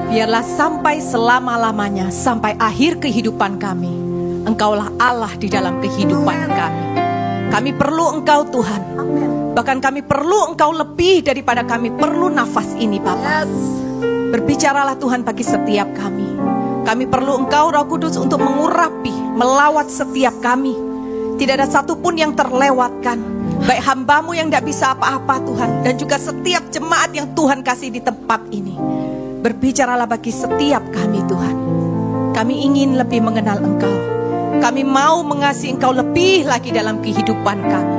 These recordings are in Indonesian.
biarlah sampai selama-lamanya, sampai akhir kehidupan kami, Engkaulah Allah di dalam kehidupan kami. Kami perlu Engkau Tuhan. Bahkan kami perlu Engkau lebih daripada kami perlu nafas ini Bapa. Berbicaralah Tuhan bagi setiap kami. Kami perlu Engkau Roh Kudus untuk mengurapi, melawat setiap kami. Tidak ada satupun yang terlewatkan. Baik hamba-Mu yang tidak bisa apa-apa Tuhan, dan juga setiap jemaat yang Tuhan kasih di tempat ini. Berbicaralah bagi setiap kami Tuhan. Kami ingin lebih mengenal Engkau. Kami mau mengasihi Engkau lebih lagi dalam kehidupan kami.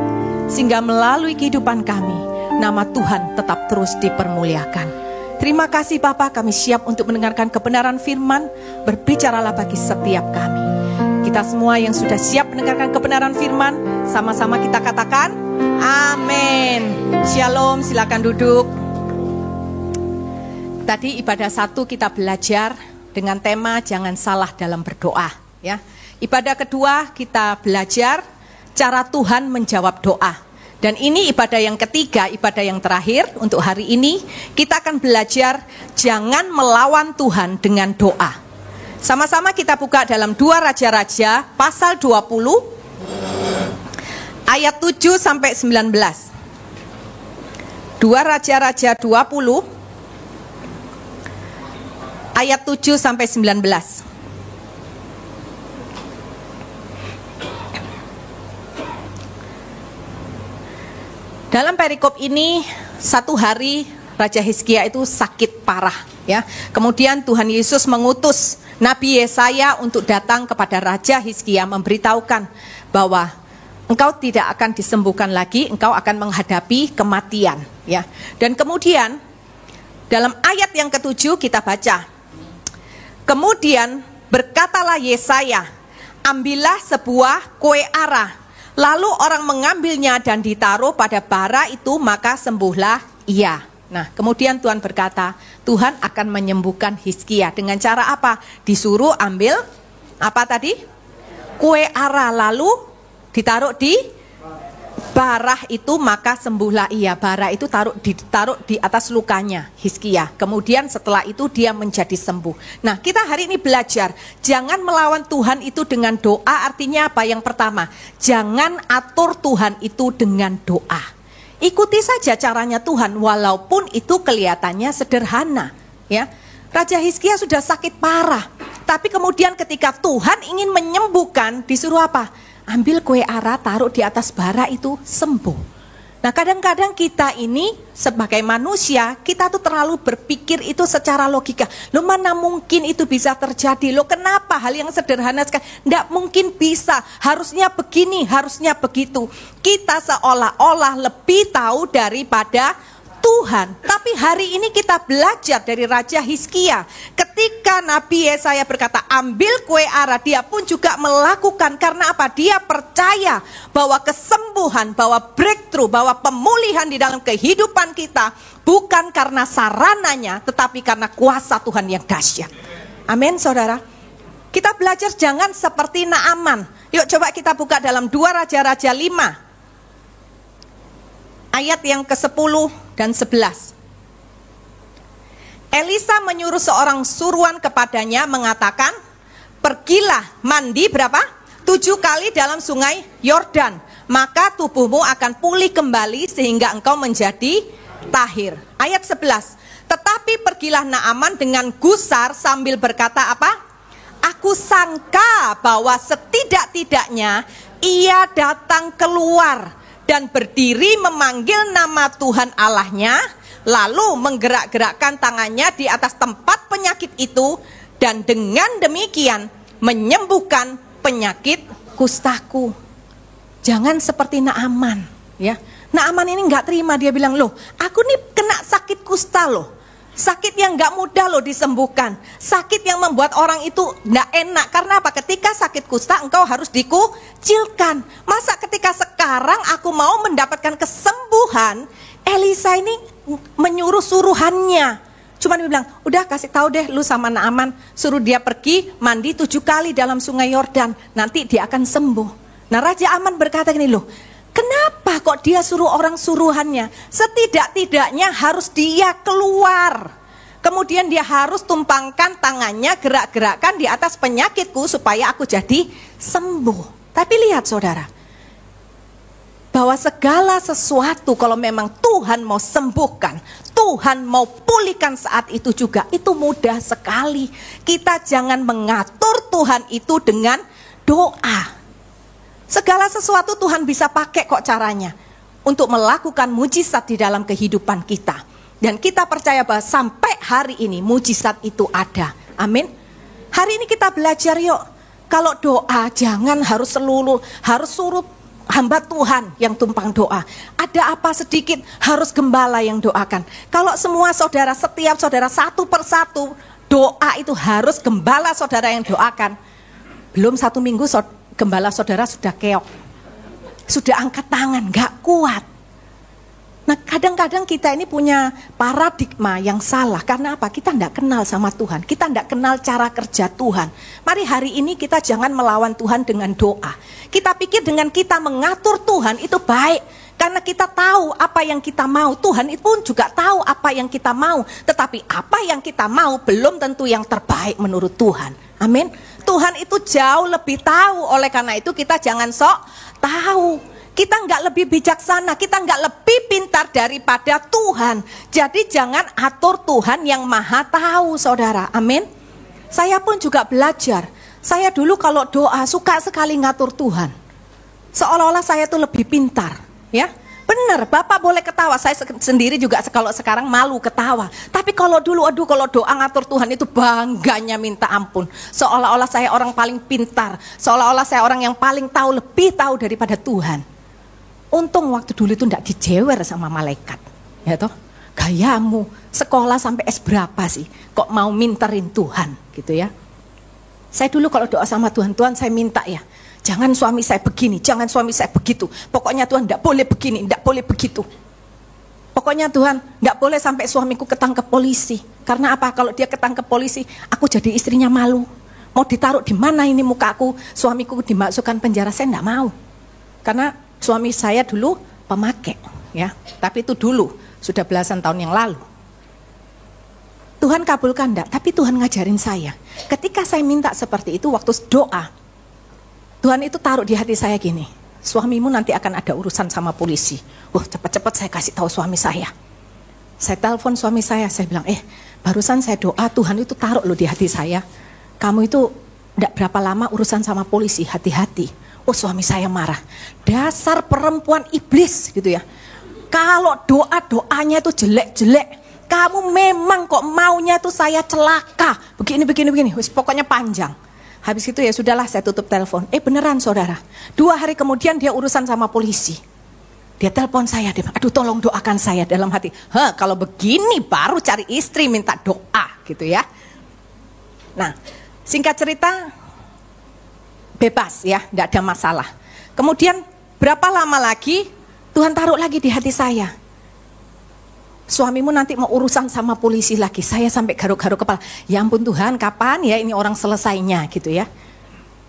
Sehingga melalui kehidupan kami, nama Tuhan tetap terus dipermuliakan. Terima kasih Bapa, kami siap untuk mendengarkan kebenaran firman. Berbicaralah bagi setiap kami. Kita semua yang sudah siap mendengarkan kebenaran firman, sama-sama kita katakan amin. Shalom, silakan duduk. Tadi ibadah 1 kita belajar dengan tema jangan salah dalam berdoa, ya. Ibadah kedua kita belajar cara Tuhan menjawab doa. Dan ini ibadah yang ketiga, ibadah yang terakhir untuk hari ini. Kita akan belajar jangan melawan Tuhan dengan doa. Sama-sama kita buka dalam 2 Raja-Raja pasal 20 ayat 7 sampai 19. 2 Raja-Raja 20 ayat 7 sampai 19. Dalam perikop ini, satu hari Raja Hizkia itu sakit parah, ya. Kemudian Tuhan Yesus mengutus Nabi Yesaya untuk datang kepada Raja Hizkia memberitahukan bahwa engkau tidak akan disembuhkan lagi, engkau akan menghadapi kematian, ya. Dan kemudian dalam ayat yang ke-7 kita baca, kemudian berkatalah Yesaya, ambillah sebuah kue ara. Lalu orang mengambilnya dan ditaruh pada bara itu, maka sembuhlah ia. Nah, kemudian Tuhan berkata, Tuhan akan menyembuhkan Hizkia. Dengan cara apa? Disuruh ambil, apa tadi? Kue ara, lalu ditaruh di bara itu, maka sembuhlah ia. Bara itu ditaruh di atas lukanya Hizkia. Kemudian setelah itu dia menjadi sembuh. Nah, kita hari ini belajar jangan melawan Tuhan itu dengan doa. Artinya apa? Yang pertama, jangan atur Tuhan itu dengan doa. Ikuti saja caranya Tuhan walaupun itu kelihatannya sederhana, ya. Raja Hizkia sudah sakit parah, tapi kemudian ketika Tuhan ingin menyembuhkan, disuruh apa? Ambil kue ara, taruh di atas bara itu, sembuh. Nah, kadang-kadang kita ini sebagai manusia, kita tuh terlalu berpikir itu secara logika. Loh, mana mungkin itu bisa terjadi? Loh, kenapa hal yang sederhana sekali? Nggak mungkin bisa, harusnya begini, harusnya begitu. Kita seolah-olah lebih tahu daripada Tuhan. Tapi hari ini kita belajar dari Raja Hizkia. Ketika Nabi Yesaya berkata ambil kue ara, dia pun juga melakukan. Karena apa? Dia percaya bahwa kesembuhan, bahwa breakthrough, bahwa pemulihan di dalam kehidupan kita bukan karena sarananya, tetapi karena kuasa Tuhan yang dahsyat. Amin, saudara. Kita belajar jangan seperti Naaman. Yuk coba kita buka dalam 2 Raja-Raja 5 ayat yang ke-10 dan 11. Elisa menyuruh seorang suruhan kepadanya mengatakan, pergilah mandi berapa? 7 kali dalam sungai Yordan, maka tubuhmu akan pulih kembali sehingga engkau menjadi tahir. Ayat 11. Tetapi pergilah Naaman dengan gusar sambil berkata apa? Aku sangka bahwa setidak-tidaknya ia datang keluar dan berdiri memanggil nama Tuhan Allahnya, lalu menggerak-gerakkan tangannya di atas tempat penyakit itu, dan dengan demikian menyembuhkan penyakit kustaku. Jangan seperti Naaman, ya. Naaman ini nggak terima, dia bilang, loh, aku nih kena sakit kusta loh. Sakit yang gak mudah loh disembuhkan. Sakit yang membuat orang itu gak enak. Karena apa? Ketika sakit kusta engkau harus dikucilkan. Masa ketika sekarang aku mau mendapatkan kesembuhan, Elisa ini menyuruh suruhannya. Cuma dia bilang, udah kasih tahu deh lu sama Naaman, suruh dia pergi mandi 7 kali dalam sungai Yordan, nanti dia akan sembuh. Nah, Raja Aman berkata gini, loh, kenapa kok dia suruh orang suruhannya? Setidak-tidaknya harus dia keluar. Kemudian dia harus tumpangkan tangannya, gerak-gerakkan di atas penyakitku supaya aku jadi sembuh. Tapi lihat saudara, bahwa segala sesuatu kalau memang Tuhan mau sembuhkan, Tuhan mau pulihkan saat itu juga, itu mudah sekali. Kita jangan mengatur Tuhan itu dengan doa. Segala sesuatu Tuhan bisa pakai kok caranya untuk melakukan mujizat di dalam kehidupan kita. Dan kita percaya bahwa sampai hari ini mujizat itu ada. Amin. Hari ini kita belajar yuk. Kalau doa jangan harus suruh hamba Tuhan yang tumpang doa. Ada apa sedikit harus gembala yang doakan. Kalau semua saudara, setiap saudara satu persatu doa itu harus gembala saudara yang doakan. Belum 1 minggu gembala saudara sudah keok. Sudah angkat tangan, gak kuat. Nah kadang-kadang kita ini punya paradigma yang salah. Karena apa? Kita tidak kenal sama Tuhan. Kita tidak kenal cara kerja Tuhan. Mari hari ini kita jangan melawan Tuhan dengan doa. Kita pikir dengan kita mengatur Tuhan itu baik. Karena kita tahu apa yang kita mau. Tuhan itu pun juga tahu apa yang kita mau. Tetapi apa yang kita mau belum tentu yang terbaik menurut Tuhan. Amin. Tuhan itu jauh lebih tahu. Oleh karena itu kita jangan sok tahu. Kita nggak lebih bijaksana, kita nggak lebih pintar daripada Tuhan. Jadi jangan atur Tuhan yang maha tahu, saudara. Amin. Saya pun juga belajar. Saya dulu kalau doa suka sekali ngatur Tuhan. Seolah-olah saya tuh lebih pintar, ya. Benar, Bapak boleh ketawa. Saya sendiri juga kalau sekarang malu ketawa. Tapi kalau dulu, kalau doa ngatur Tuhan itu bangganya minta ampun. Seolah-olah saya orang paling pintar. Seolah-olah saya orang yang paling tahu, lebih tahu daripada Tuhan. Untung waktu dulu itu tidak dijewer sama malaikat, ya toh. Gayamu sekolah sampai S berapa sih? Kok mau minterin Tuhan, gitu ya? Saya dulu kalau doa sama Tuhan, Tuhan saya minta ya, jangan suami saya begini, jangan suami saya begitu. Pokoknya Tuhan tidak boleh begini, tidak boleh begitu. Pokoknya Tuhan tidak boleh sampai suamiku ketangkep polisi. Karena apa? Kalau dia ketangkep polisi, aku jadi istrinya malu. Mau ditaruh di mana ini mukaku? Suamiku dimasukkan penjara, saya tidak mau. Karena suami saya dulu pemakai, ya. Tapi itu dulu, sudah belasan tahun yang lalu. Tuhan kabulkan enggak, tapi Tuhan ngajarin saya. Ketika saya minta seperti itu waktu doa, Tuhan itu taruh di hati saya gini, suamimu nanti akan ada urusan sama polisi. Cepat-cepat saya kasih tahu suami saya. Saya telepon suami saya bilang, barusan saya doa, Tuhan itu taruh loh di hati saya. Kamu itu enggak berapa lama urusan sama polisi, hati-hati. Suami saya marah. Dasar perempuan iblis gitu ya. Kalau doanya itu jelek-jelek. Kamu memang kok maunya itu saya celaka. Begini. Pokoknya panjang. Habis itu ya sudahlah saya tutup telepon. Beneran saudara. 2 hari kemudian dia urusan sama polisi. Dia telepon saya. Dia bilang, aduh tolong doakan saya dalam hati. Kalau begini baru cari istri minta doa gitu ya. Nah singkat cerita, bebas ya, tidak ada masalah. Kemudian berapa lama lagi Tuhan taruh lagi di hati saya. Suamimu nanti mau urusan sama polisi lagi. Saya sampai garuk-garuk kepala. Ya ampun Tuhan, kapan ya ini orang selesainya gitu ya.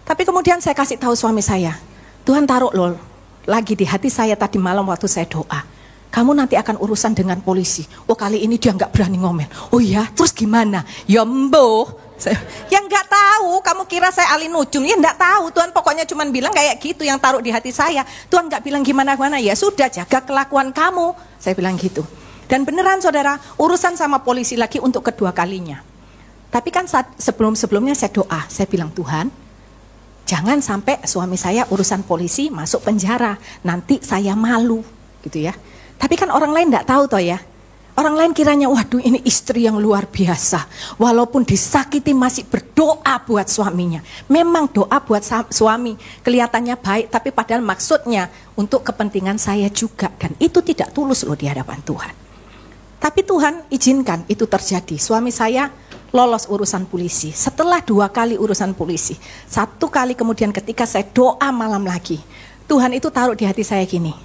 Tapi kemudian saya kasih tahu suami saya, Tuhan taruh loh lagi di hati saya tadi malam waktu saya doa. Kamu nanti akan urusan dengan polisi. Kali ini dia nggak berani ngomel. Oh ya, terus gimana? Ya mboh. Yang nggak tahu, kamu kira saya alin ujung? Ya nggak tahu, Tuhan pokoknya cuma bilang kayak gitu yang taruh di hati saya. Tuhan nggak bilang gimana-gimana, ya sudah jaga kelakuan kamu. Saya bilang gitu. Dan beneran saudara, urusan sama polisi lagi untuk kedua kalinya. Tapi kan sebelum-sebelumnya saya doa, saya bilang Tuhan, jangan sampai suami saya urusan polisi masuk penjara, nanti saya malu, gitu ya. Tapi kan orang lain nggak tahu toh ya. Orang lain kiranya, waduh ini istri yang luar biasa. Walaupun disakiti masih berdoa buat suaminya. Memang doa buat suami kelihatannya baik, tapi padahal maksudnya untuk kepentingan saya juga. Dan itu tidak tulus loh di hadapan Tuhan. Tapi Tuhan izinkan itu terjadi. Suami saya lolos urusan polisi. Setelah 2 kali urusan polisi. 1 kali kemudian ketika saya doa malam lagi. Tuhan itu taruh di hati saya gini.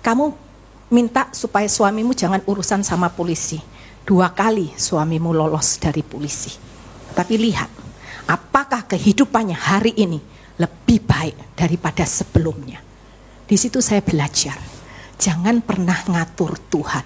Kamu minta supaya suamimu jangan urusan sama polisi. 2 kali suamimu lolos dari polisi. Tapi lihat, apakah kehidupannya hari ini lebih baik daripada sebelumnya. Di situ saya belajar. Jangan pernah ngatur Tuhan.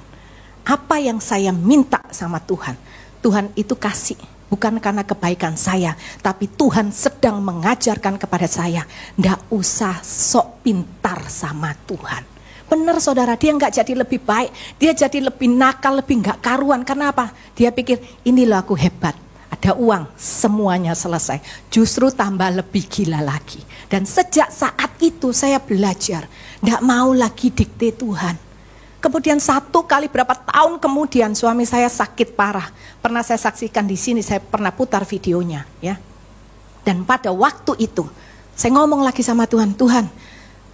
Apa yang saya minta sama Tuhan, Tuhan itu kasih, bukan karena kebaikan saya, tapi Tuhan sedang mengajarkan kepada saya, nggak usah sok pintar sama Tuhan. Benar saudara, dia nggak jadi lebih baik, dia jadi lebih nakal, lebih nggak karuan. Karena apa? Dia pikir, ini loh aku hebat, ada uang, semuanya selesai. Justru tambah lebih gila lagi. Dan sejak saat itu saya belajar, nggak mau lagi dikte Tuhan. Kemudian 1 kali berapa tahun kemudian suami saya sakit parah. Pernah saya saksikan di sini, saya pernah putar videonya, ya. Dan pada waktu itu saya ngomong lagi sama Tuhan, Tuhan,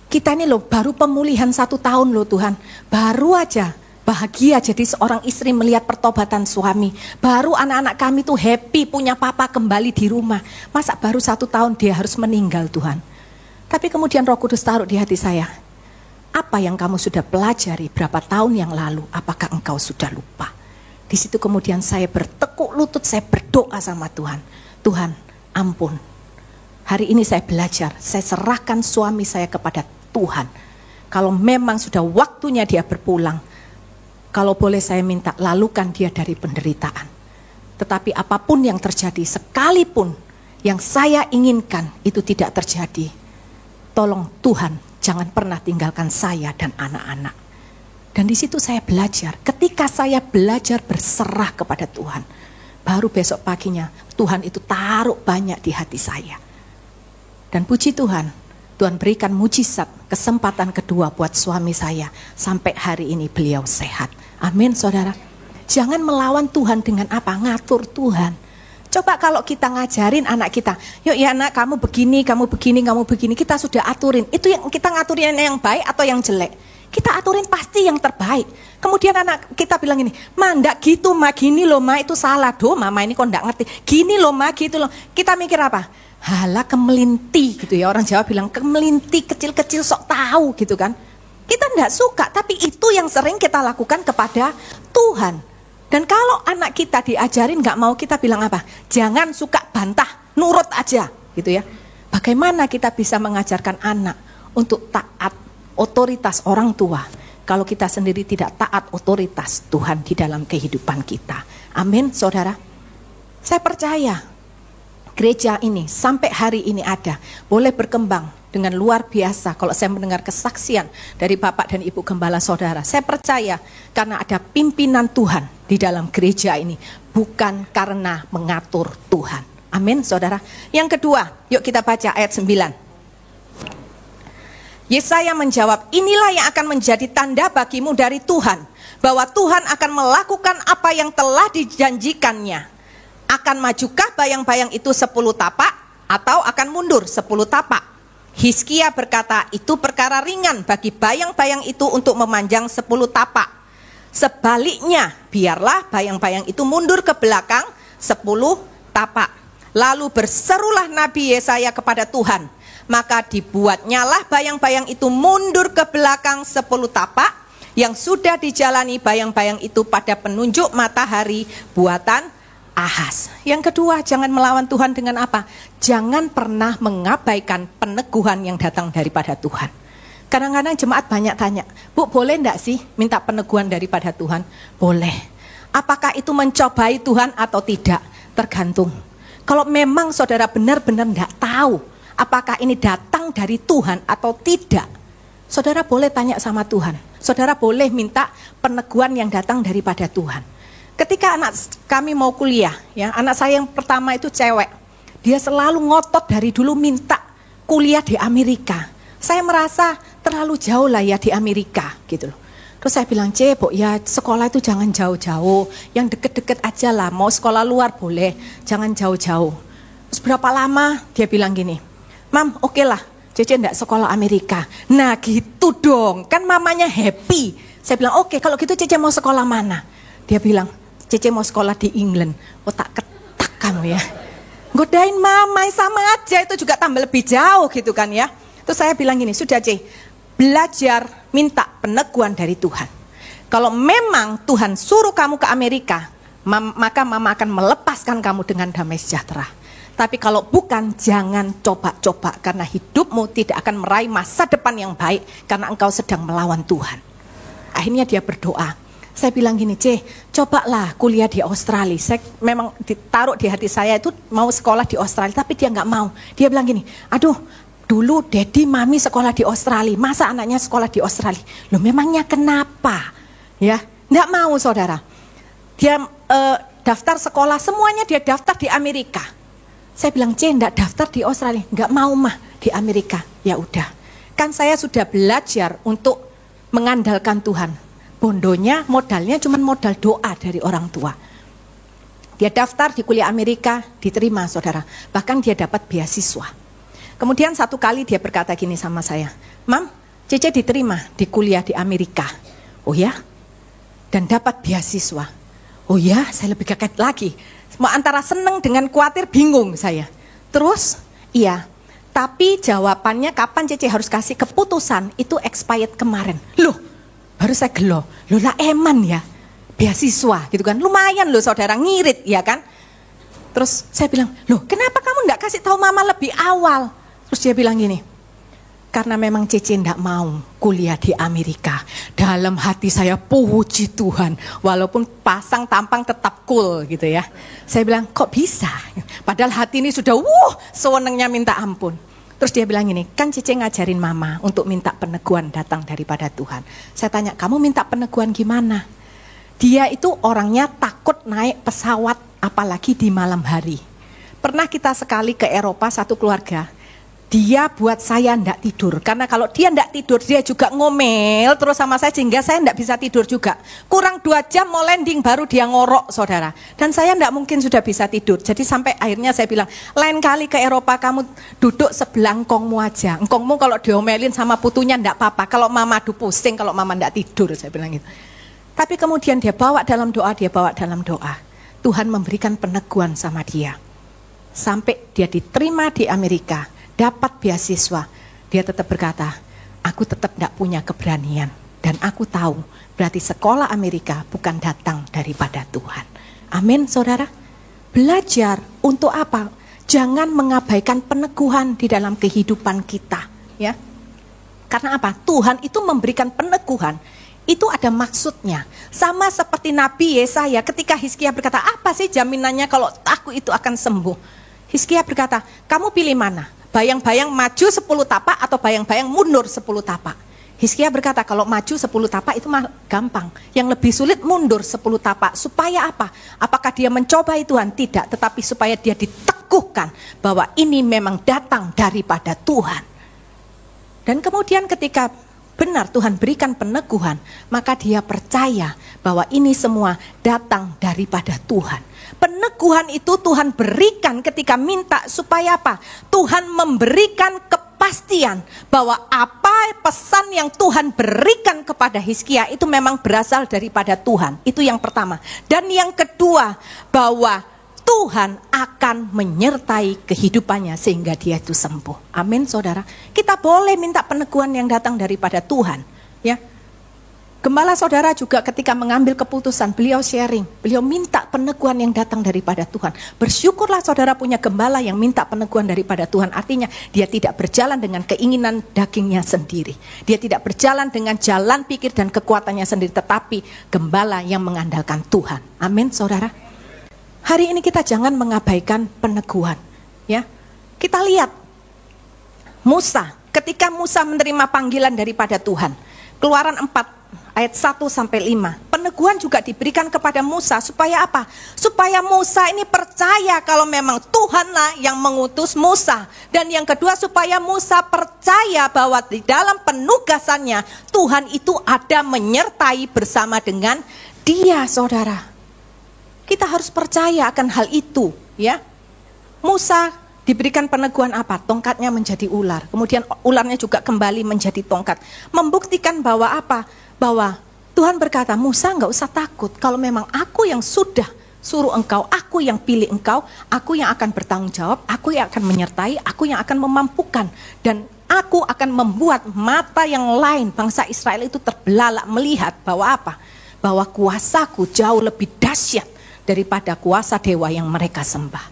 kita ini loh baru pemulihan 1 tahun loh Tuhan, baru aja bahagia jadi seorang istri melihat pertobatan suami. Baru anak-anak kami tuh happy punya papa kembali di rumah. Masa baru 1 tahun dia harus meninggal Tuhan. Tapi kemudian Roh Kudus taruh di hati saya, apa yang kamu sudah pelajari berapa tahun yang lalu, apakah engkau sudah lupa? Di situ kemudian saya bertekuk lutut, saya berdoa sama Tuhan. Tuhan, ampun. Hari ini saya belajar, saya serahkan suami saya kepada Tuhan. Kalau memang sudah waktunya dia berpulang, kalau boleh saya minta, lalukan dia dari penderitaan. Tetapi apapun yang terjadi, sekalipun yang saya inginkan itu tidak terjadi, tolong Tuhan, jangan pernah tinggalkan saya dan anak-anak. Dan di situ saya belajar, ketika saya belajar berserah kepada Tuhan, baru besok paginya Tuhan itu taruh banyak di hati saya. Dan puji Tuhan, Tuhan berikan mujizat, kesempatan kedua buat suami saya. Sampai hari ini beliau sehat. Amin saudara. Jangan melawan Tuhan dengan apa? Ngatur Tuhan. Coba kalau kita ngajarin anak kita, yuk ya anak kamu begini, kamu begini, kamu begini. Kita sudah aturin. Itu yang kita ngaturin yang baik atau yang jelek? Kita aturin pasti yang terbaik. Kemudian anak kita bilang ini, ma ndak gitu ma, gini loh ma, itu salah. Duh mama ini kok ndak ngerti. Gini loh ma, gitu loh. Kita mikir apa? Halah kemelinti gitu ya, orang Jawa bilang kemelinti, kecil-kecil sok tahu gitu kan. Kita enggak suka, tapi itu yang sering kita lakukan kepada Tuhan. Dan kalau anak kita diajarin enggak mau, kita bilang apa? Jangan suka bantah, nurut aja gitu ya. Bagaimana kita bisa mengajarkan anak untuk taat otoritas orang tua kalau kita sendiri tidak taat otoritas Tuhan di dalam kehidupan kita. Amin saudara. Saya percaya gereja ini sampai hari ini ada, boleh berkembang dengan luar biasa. Kalau saya mendengar kesaksian dari Bapak dan Ibu Gembala Saudara, saya percaya karena ada pimpinan Tuhan di dalam gereja ini, bukan karena mengatur Tuhan. Amin saudara. Yang kedua, yuk kita baca ayat 9. Yesaya menjawab, inilah yang akan menjadi tanda bagimu dari Tuhan, bahwa Tuhan akan melakukan apa yang telah dijanjikannya. Akan majukah bayang-bayang itu 10 tapak atau akan mundur 10 tapak? Hizkia berkata, itu perkara ringan bagi bayang-bayang itu untuk memanjang 10 tapak. Sebaliknya, biarlah bayang-bayang itu mundur ke belakang 10 tapak. Lalu berserulah Nabi Yesaya kepada Tuhan. Maka dibuatnyalah bayang-bayang itu mundur ke belakang 10 tapak. Yang sudah dijalani bayang-bayang itu pada penunjuk matahari buatan Ahas. Yang kedua, jangan melawan Tuhan dengan apa? Jangan pernah mengabaikan peneguhan yang datang daripada Tuhan. Kadang-kadang jemaat banyak tanya, Bu boleh enggak sih minta peneguhan daripada Tuhan? Boleh. Apakah itu mencobai Tuhan atau tidak? Tergantung. Kalau memang saudara benar-benar enggak tahu apakah ini datang dari Tuhan atau tidak, saudara boleh tanya sama Tuhan. Saudara boleh minta peneguhan yang datang daripada Tuhan. Ketika anak kami mau kuliah, ya, anak saya yang pertama itu cewek. Dia selalu ngotot dari dulu minta kuliah di Amerika. Saya merasa terlalu jauh lah ya di Amerika gitu loh. Terus saya bilang, Bu, ya sekolah itu jangan jauh-jauh, yang deket-deket aja lah, mau sekolah luar boleh, jangan jauh-jauh. Terus berapa lama dia bilang gini, Mam, oke lah, Cece enggak sekolah Amerika. Nah gitu dong, kan mamanya happy. Saya bilang, oke, kalau gitu Cece mau sekolah mana? Dia bilang, Cece mau sekolah di England. Oh tak ketak kamu ya. Godain mama sama aja, itu juga tambah lebih jauh gitu kan ya. Terus saya bilang gini, sudah Ce, belajar minta peneguhan dari Tuhan. Kalau memang Tuhan suruh kamu ke Amerika, maka mama akan melepaskan kamu dengan damai sejahtera. Tapi kalau bukan, jangan coba-coba, karena hidupmu tidak akan meraih masa depan yang baik karena engkau sedang melawan Tuhan. Akhirnya dia berdoa, Saya bilang gini, C, cobalah kuliah di Australia. Saya memang ditaruh di hati saya itu mau sekolah di Australia, tapi dia nggak mau. Dia bilang gini, aduh, dulu Daddy, Mami sekolah di Australia, masa anaknya sekolah di Australia? Loh, memangnya kenapa? Ya, nggak mau saudara. Dia daftar sekolah, semuanya dia daftar di Amerika. Saya bilang, C, nggak daftar di Australia, nggak mau mah di Amerika. Ya udah, kan saya sudah belajar untuk mengandalkan Tuhan. Bondonya, modalnya cuma modal doa dari orang tua. Dia daftar di kuliah Amerika, diterima saudara. Bahkan dia dapat beasiswa. Kemudian satu kali dia berkata gini sama saya, Mam, Cece diterima di kuliah di Amerika. Oh ya? Dan dapat beasiswa. Oh ya? Saya lebih kaget lagi. Antara seneng dengan khawatir, bingung saya. Terus, iya. Tapi jawabannya kapan Cece harus kasih keputusan, itu expired kemarin. Loh, baru saya gelo, loh lah eman ya, beasiswa gitu kan, lumayan loh saudara, ngirit ya kan. Terus saya bilang, loh kenapa kamu gak kasih tahu mama lebih awal? Terus dia bilang gini, karena memang Cece gak mau kuliah di Amerika. Dalam hati saya puji Tuhan, walaupun pasang tampang tetap cool gitu ya. Saya bilang, kok bisa? Padahal hati ini sudah sewenengnya minta ampun. Terus dia bilang gini, kan Cece ngajarin mama untuk minta peneguhan datang daripada Tuhan. Saya tanya, kamu minta peneguhan gimana? Dia itu orangnya takut naik pesawat, apalagi di malam hari. Pernah kita sekali ke Eropa, satu keluarga. Dia buat saya ndak tidur, karena kalau dia ndak tidur, dia juga ngomel terus sama saya, sehingga saya ndak bisa tidur juga. Kurang 2 jam mau landing, baru dia ngorok saudara. Dan saya ndak mungkin sudah bisa tidur. Jadi sampai akhirnya saya bilang, lain kali ke Eropa kamu duduk sebelah engkongmu aja. Engkongmu kalau diomelin sama putunya ndak apa-apa, kalau mama aduh pusing kalau mama ndak tidur, saya bilang gitu. Tapi kemudian dia bawa dalam doa. Tuhan memberikan peneguhan sama dia. Sampai dia diterima di Amerika, dapat beasiswa, dia tetap berkata, aku tetap tidak punya keberanian. Dan aku tahu, berarti sekolah Amerika bukan datang daripada Tuhan. Amin saudara. Belajar untuk apa? Jangan mengabaikan peneguhan di dalam kehidupan kita. Ya. Karena apa? Tuhan itu memberikan peneguhan, itu ada maksudnya. Sama seperti Nabi Yesaya ketika Hizkia berkata, apa sih jaminannya kalau aku itu akan sembuh? Hizkia berkata, kamu pilih mana? Bayang-bayang maju 10 tapak atau bayang-bayang mundur 10 tapak. Hizkia berkata kalau maju 10 tapak itu mah gampang. Yang lebih sulit mundur 10 tapak. Supaya apa? Apakah dia mencobai Tuhan? Tidak. Tetapi supaya dia diteguhkan bahwa ini memang datang daripada Tuhan. Dan kemudian ketika benar Tuhan berikan peneguhan, maka dia percaya bahwa ini semua datang daripada Tuhan. Peneguhan itu Tuhan berikan ketika minta supaya apa? Tuhan memberikan kepastian bahwa apa pesan yang Tuhan berikan kepada Hizkia itu memang berasal daripada Tuhan. Itu yang pertama. Dan yang kedua, bahwa Tuhan akan menyertai kehidupannya sehingga dia itu sembuh. Amin saudara. Kita boleh minta peneguhan yang datang daripada Tuhan. Ya. Gembala saudara juga ketika mengambil keputusan, beliau sharing, beliau minta peneguhan yang datang daripada Tuhan. Bersyukurlah saudara punya gembala yang minta peneguhan daripada Tuhan. Artinya dia tidak berjalan dengan keinginan dagingnya sendiri. Dia tidak berjalan dengan jalan pikir dan kekuatannya sendiri. Tetapi gembala yang mengandalkan Tuhan. Amin saudara. Hari ini kita jangan mengabaikan peneguhan. Ya, kita lihat Musa, ketika Musa menerima panggilan daripada Tuhan. Keluaran 4 ayat 1-5. Peneguhan juga diberikan kepada Musa supaya apa? Supaya Musa ini percaya kalau memang Tuhanlah yang mengutus Musa. Dan yang kedua supaya Musa percaya bahwa di dalam penugasannya Tuhan itu ada menyertai bersama dengan dia saudara. Kita harus percaya akan hal itu ya. Musa diberikan peneguhan apa? Tongkatnya menjadi ular. Kemudian ularnya juga kembali menjadi tongkat. Membuktikan bahwa apa? Bahwa Tuhan berkata, Musa gak usah takut. Kalau memang aku yang sudah suruh engkau, aku yang pilih engkau, aku yang akan bertanggung jawab, aku yang akan menyertai, aku yang akan memampukan. Dan aku akan membuat mata yang lain, bangsa Israel itu terbelalak melihat bahwa apa? Bahwa kuasaku jauh lebih dahsyat daripada kuasa dewa yang mereka sembah.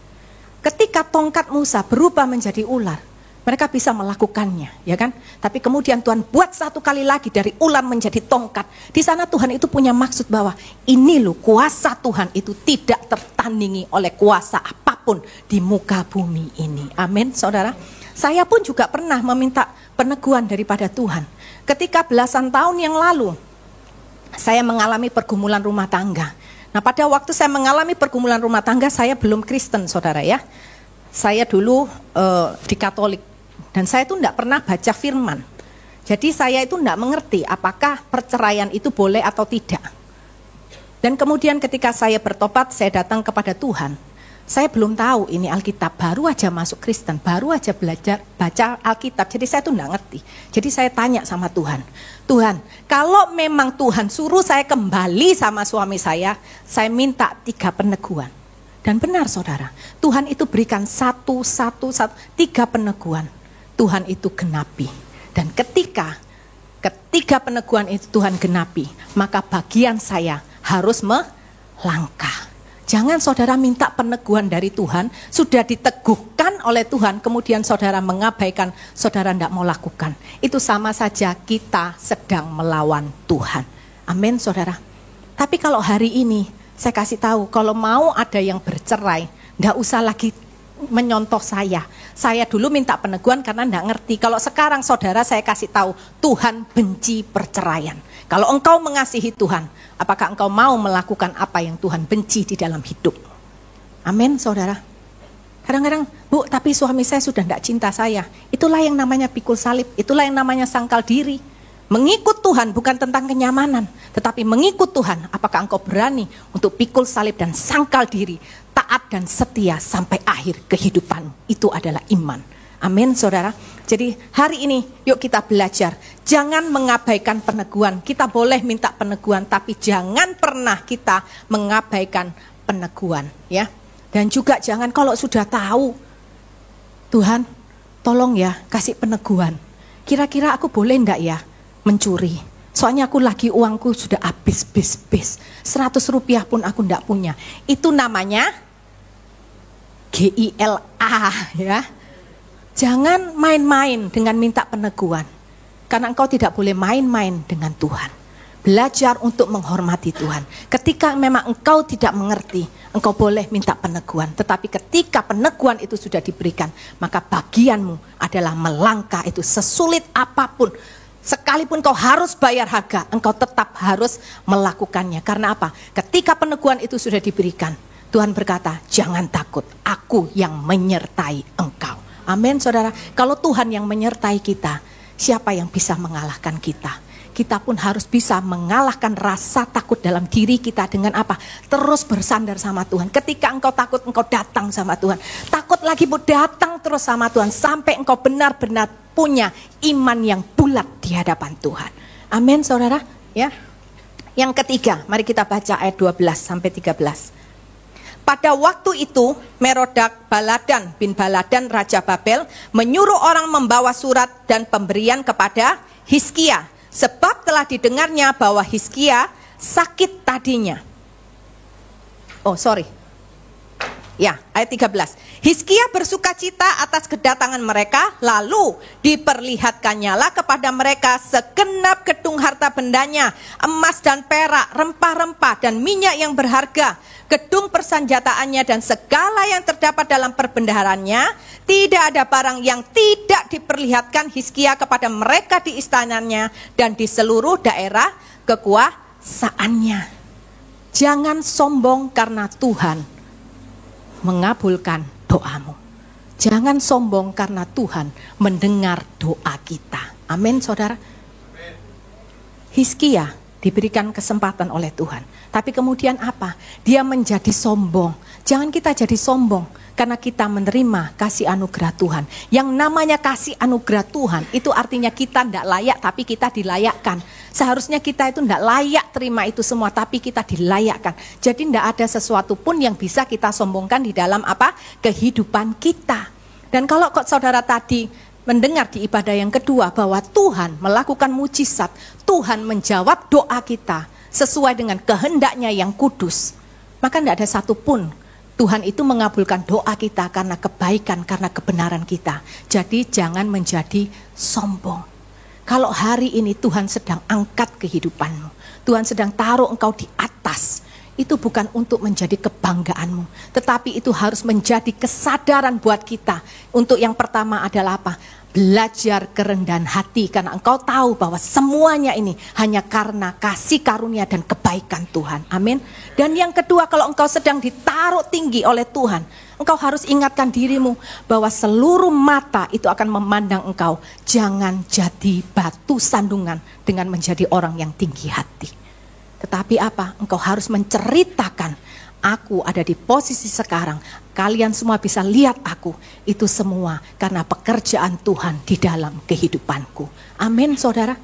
Ketika tongkat Musa berubah menjadi ular, Mereka bisa melakukannya, ya kan? Tapi kemudian Tuhan buat satu kali lagi dari ulam menjadi tongkat. Di sana Tuhan itu punya maksud bahwa ini loh, kuasa Tuhan itu tidak tertandingi oleh kuasa apapun di muka bumi ini. Amin, saudara. Saya pun juga pernah meminta peneguhan daripada Tuhan. Ketika belasan tahun yang lalu, saya mengalami pergumulan rumah tangga. Nah, pada waktu saya mengalami pergumulan rumah tangga, saya belum Kristen, saudara ya. Saya dulu di Katolik. Dan saya itu tidak pernah baca firman. Jadi saya itu tidak mengerti apakah perceraian itu boleh atau tidak. Dan kemudian ketika saya bertobat, saya datang kepada Tuhan. Saya belum tahu ini Alkitab, baru aja masuk Kristen, baru aja belajar baca Alkitab. Jadi saya itu tidak ngerti. Jadi saya tanya sama Tuhan, Tuhan, kalau memang Tuhan suruh saya kembali sama suami saya minta 3 peneguhan. Dan benar saudara, Tuhan itu berikan 3 peneguhan. Tuhan itu genapi. Dan ketika ketiga peneguhan itu Tuhan genapi, maka bagian saya harus melangkah. Jangan saudara minta peneguhan dari Tuhan, sudah diteguhkan oleh Tuhan, kemudian saudara mengabaikan, saudara tidak mau lakukan. Itu sama saja kita sedang melawan Tuhan. Amin saudara. Tapi kalau hari ini saya kasih tahu, kalau mau ada yang bercerai, tidak usah lagi menyontoh saya. Saya dulu minta peneguhan karena tidak ngerti. Kalau sekarang saudara saya kasih tahu, Tuhan benci perceraian. Kalau engkau mengasihi Tuhan, apakah engkau mau melakukan apa yang Tuhan benci di dalam hidup? Amin saudara. Kadang-kadang, Bu, tapi suami saya sudah tidak cinta saya. Itulah yang namanya pikul salib, itulah yang namanya sangkal diri. Mengikut Tuhan bukan tentang kenyamanan, tetapi mengikut Tuhan, apakah engkau berani untuk pikul salib dan sangkal diri, taat dan setia sampai akhir kehidupan. Itu adalah iman. Amin saudara. Jadi hari ini yuk kita belajar. Jangan mengabaikan peneguhan. Kita boleh minta peneguhan, tapi jangan pernah kita mengabaikan peneguhan, ya. Dan juga jangan kalau sudah tahu, Tuhan tolong ya kasih peneguhan. Kira-kira aku boleh enggak ya mencuri? Soalnya aku lagi uangku sudah habis, 100 rupiah pun aku enggak punya. Itu namanya GILA, ya. Jangan main-main dengan minta peneguhan. Karena engkau tidak boleh main-main dengan Tuhan. Belajar untuk menghormati Tuhan. Ketika memang engkau tidak mengerti, engkau boleh minta peneguhan. Tetapi ketika peneguhan itu sudah diberikan, maka bagianmu adalah melangkah itu sesulit apapun. Sekalipun kau harus bayar harga, engkau tetap harus melakukannya. Karena apa? Ketika peneguhan itu sudah diberikan, Tuhan berkata, jangan takut, aku yang menyertai engkau. Amin saudara. Kalau Tuhan yang menyertai kita, siapa yang bisa mengalahkan kita? Kita pun harus bisa mengalahkan rasa takut dalam diri kita dengan apa? Terus bersandar sama Tuhan. Ketika engkau takut, engkau datang sama Tuhan. Takut lagi, Bu, datang terus sama Tuhan. Sampai engkau benar-benar punya iman yang bulat di hadapan Tuhan. Amin saudara. Ya. Yang ketiga, mari kita baca ayat 12 sampai 13. Pada waktu itu Merodak Baladan bin Baladan Raja Babel menyuruh orang membawa surat dan pemberian kepada Hizkia, sebab telah didengarnya bahwa Hizkia sakit tadinya. Ya, ayat 13. Hizkia bersukacita atas kedatangan mereka, lalu diperlihatkannyalah kepada mereka segenap gedung harta bendanya, emas dan perak, rempah-rempah dan minyak yang berharga, gedung persenjataannya dan segala yang terdapat dalam perbendaharanya. Tidak ada barang yang tidak diperlihatkan Hizkia kepada mereka di istananya dan di seluruh daerah kekuasaannya. Jangan sombong karena Tuhan mengabulkan doamu. Jangan sombong karena Tuhan mendengar doa kita. Amin saudara. Hizkia diberikan kesempatan oleh Tuhan. Tapi kemudian apa? Dia menjadi sombong. Jangan kita jadi sombong karena kita menerima kasih anugerah Tuhan. Yang namanya kasih anugerah Tuhan itu artinya kita tidak layak tapi kita dilayakkan. Seharusnya kita itu tidak layak terima itu semua, tapi kita dilayakkan. Jadi tidak ada sesuatu pun yang bisa kita sombongkan di dalam apa? Kehidupan kita. Dan kalau saudara tadi mendengar di ibadah yang kedua bahwa Tuhan melakukan mujizat, Tuhan menjawab doa kita sesuai dengan kehendaknya yang kudus, maka tidak ada satupun Tuhan itu mengabulkan doa kita karena kebaikan, karena kebenaran kita. Jadi jangan menjadi sombong. Kalau hari ini Tuhan sedang angkat kehidupanmu, Tuhan sedang taruh engkau di atas, itu bukan untuk menjadi kebanggaanmu, tetapi itu harus menjadi kesadaran buat kita. Untuk yang pertama adalah apa? Belajar kerendahan hati, karena engkau tahu bahwa semuanya ini hanya karena kasih karunia dan kebaikan Tuhan. Amin. Dan yang kedua, kalau engkau sedang ditaruh tinggi oleh Tuhan, engkau harus ingatkan dirimu bahwa seluruh mata itu akan memandang engkau. Jangan jadi batu sandungan dengan menjadi orang yang tinggi hati. Tetapi apa? Engkau harus menceritakan, aku ada di posisi sekarang, kalian semua bisa lihat aku. Itu semua karena pekerjaan Tuhan di dalam kehidupanku. Amin, saudara.